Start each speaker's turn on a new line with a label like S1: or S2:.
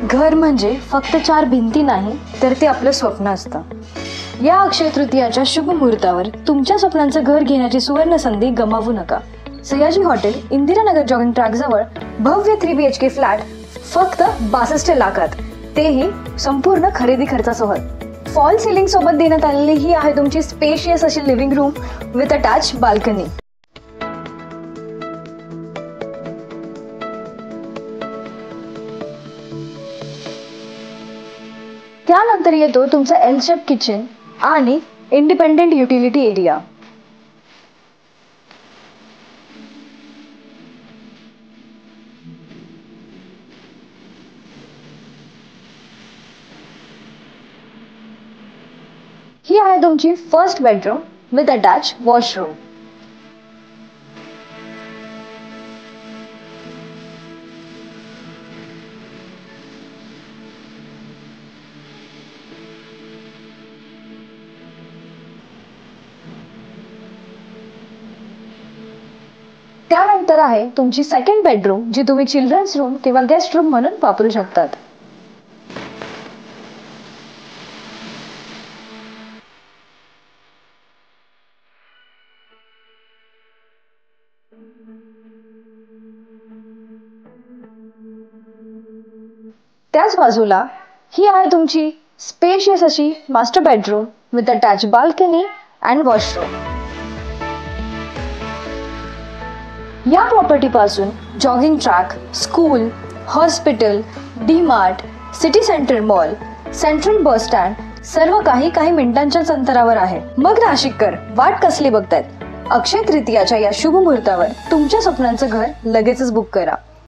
S1: घर म्हणजे फक्त चार भिंती नाही, तर ते आपलं स्वप्न असतं. या अक्षय तृतीयाच्या शुभ मुहूर्तावर तुमच्या स्वप्नांचं घर घेण्याची सुवर्ण संधी गमावू नका. Sayaji hotel, Indiranagar jogging track जवळ भव्य 3 BHK फ्लॅट फक्त 62 लाखात, तेही संपूर्ण खरेदी खर्चासह. फॉल सिलिंग सोबत देण्यात आलेली ही आहे तुमची स्पेशियस अशी living room with attach balcony. त्यानंतर येतो तुमचा एल शेप किचन आणि इंडिपेंडेंट युटिलिटी एरिया. ही आहे तुमची first bedroom with attach washroom. त्यानंतर आहे तुमची सेकंड बेडरूम, जी तुम्ही चिल्ड्रन्स रूम किंवा गेस्ट रूम म्हणून वापरू शकतात. त्याच बाजूला ही आहे तुमची स्पेशियस अशी master bedroom with attach balcony and washroom. या प्रॉपर्टी पासून jogging track, school, hospital, D-Mart, city centre mall, central bus stand सर्व काही मिनिटांच्या अंतरावर आहे. मग नाशिककर वाट कसली बघतायत? अक्षय तृतीयाच्या या शुभ मुहूर्तावर तुमच्या स्वप्नांचं घर लगेचच बुक करा.